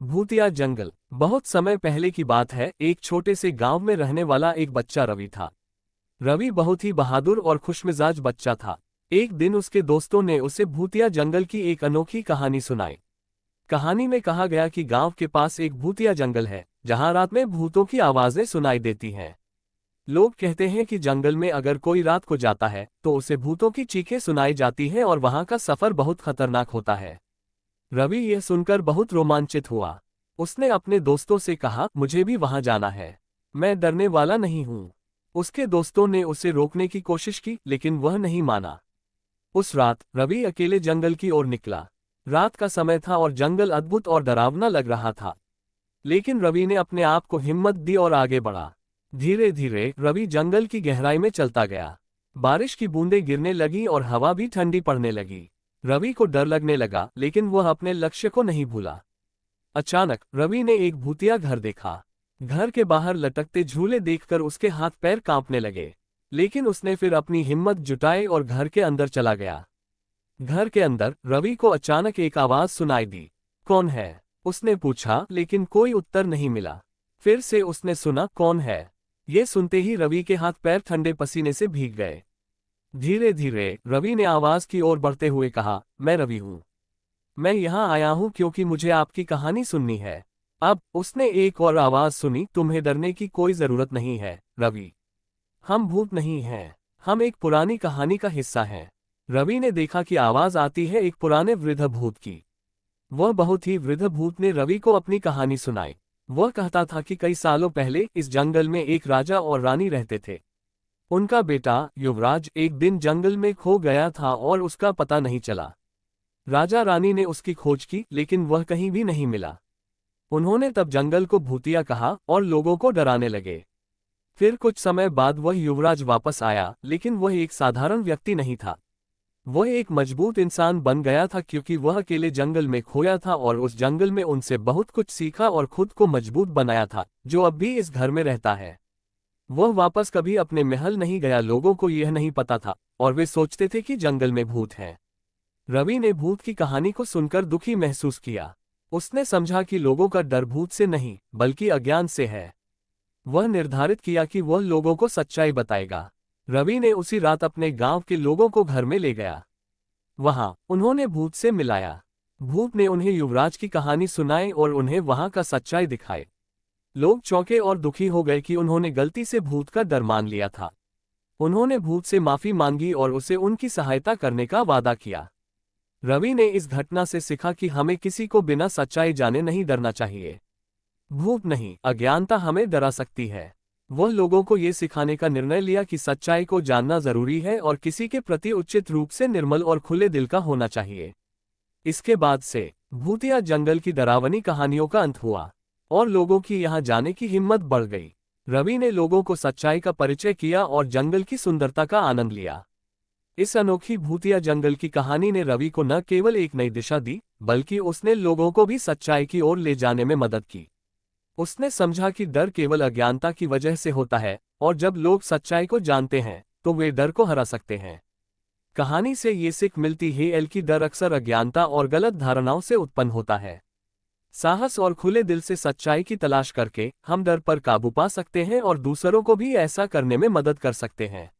भूतिया जंगल। बहुत समय पहले की बात है। एक छोटे से गांव में रहने वाला एक बच्चा रवि था। रवि बहुत ही बहादुर और खुशमिजाज बच्चा था। एक दिन उसके दोस्तों ने उसे भूतिया जंगल की एक अनोखी कहानी सुनाई। कहानी में कहा गया कि गांव के पास एक भूतिया जंगल है, जहां रात में भूतों की आवाजें सुनाई देती हैं। लोग कहते हैं कि जंगल में अगर कोई रात को जाता है तो उसे भूतों की चीखें सुनाई जाती हैं और वहां का सफर बहुत खतरनाक होता है। रवि यह सुनकर बहुत रोमांचित हुआ। उसने अपने दोस्तों से कहा, मुझे भी वहां जाना है। मैं डरने वाला नहीं हूं। उसके दोस्तों ने उसे रोकने की कोशिश की, लेकिन वह नहीं माना। उस रात रवि अकेले जंगल की ओर निकला। रात का समय था और जंगल अद्भुत और डरावना लग रहा था। लेकिन रवि ने अपने आप को हिम्मत दी और आगे बढ़ा। धीरे धीरे रवि जंगल की गहराई में चलता गया। बारिश की बूंदें गिरने लगी और हवा भी ठंडी पड़ने लगी। रवि को डर लगने लगा, लेकिन वह अपने लक्ष्य को नहीं भूला। अचानक रवि ने एक भूतिया घर देखा। घर के बाहर लटकते झूले देखकर उसके हाथ पैर कांपने लगे। लेकिन उसने फिर अपनी हिम्मत जुटाई और घर के अंदर चला गया। घर के अंदर रवि को अचानक एक आवाज सुनाई दी। कौन है? उसने पूछा, लेकिन कोई उत्तर नहीं मिला। फिर से उसने सुना, कौन है? ये सुनते ही रवि के हाथ पैर ठंडे पसीने से भीग गए। धीरे धीरे रवि ने आवाज की ओर बढ़ते हुए कहा, मैं रवि हूं। मैं यहाँ आया हूं क्योंकि मुझे आपकी कहानी सुननी है। अब उसने एक और आवाज सुनी, तुम्हें डरने की कोई जरूरत नहीं है रवि। हम भूत नहीं हैं। हम एक पुरानी कहानी का हिस्सा हैं। रवि ने देखा कि आवाज आती है एक पुराने वृद्ध भूत की। वह बहुत ही वृद्ध भूत ने रवि को अपनी कहानी सुनाई। वह कहता था कि कई सालों पहले इस जंगल में एक राजा और रानी रहते थे। उनका बेटा युवराज एक दिन जंगल में खो गया था और उसका पता नहीं चला। राजा रानी ने उसकी खोज की, लेकिन वह कहीं भी नहीं मिला। उन्होंने तब जंगल को भूतिया कहा और लोगों को डराने लगे। फिर कुछ समय बाद वह युवराज वापस आया, लेकिन वह एक साधारण व्यक्ति नहीं था। वह एक मजबूत इंसान बन गया था, क्योंकि वह अकेले जंगल में खोया था और उस जंगल में उनसे बहुत कुछ सीखा और खुद को मजबूत बनाया था, जो अब भी इस घर में रहता है। वह वापस कभी अपने महल नहीं गया। लोगों को यह नहीं पता था और वे सोचते थे कि जंगल में भूत हैं। रवि ने भूत की कहानी को सुनकर दुखी महसूस किया। उसने समझा कि लोगों का डर भूत से नहीं, बल्कि अज्ञान से है। वह निर्धारित किया कि वह लोगों को सच्चाई बताएगा। रवि ने उसी रात अपने गांव के लोगों को घर में ले गया। वहां उन्होंने भूत से मिलाया। भूत ने उन्हें युवराज की कहानी सुनाई और उन्हें वहां का सच्चाई दिखाए। लोग चौंके और दुखी हो गए कि उन्होंने गलती से भूत का डर मान लिया था। उन्होंने भूत से माफी मांगी और उसे उनकी सहायता करने का वादा किया। रवि ने इस घटना से सीखा कि हमें किसी को बिना सच्चाई जाने नहीं डरना चाहिए। भूत नहीं, अज्ञानता हमें डरा सकती है। वह लोगों को ये सिखाने का निर्णय लिया कि सच्चाई को जानना जरूरी है और किसी के प्रति उचित रूप से निर्मल और खुले दिल का होना चाहिए। इसके बाद से भूतिया जंगल की डरावनी कहानियों का अंत हुआ और लोगों की यहाँ जाने की हिम्मत बढ़ गई। रवि ने लोगों को सच्चाई का परिचय किया और जंगल की सुंदरता का आनंद लिया। इस अनोखी भूतिया जंगल की कहानी ने रवि को न केवल एक नई दिशा दी, बल्कि उसने लोगों को भी सच्चाई की ओर ले जाने में मदद की। उसने समझा कि डर केवल अज्ञानता की वजह से होता है और जब लोग सच्चाई को जानते हैं तो वे डर को हरा सकते हैं। कहानी से ये सीख मिलती है कि डर अक्सर अज्ञानता और गलत धारणाओं से उत्पन्न होता है। साहस और खुले दिल से सच्चाई की तलाश करके हम डर पर काबू पा सकते हैं और दूसरों को भी ऐसा करने में मदद कर सकते हैं।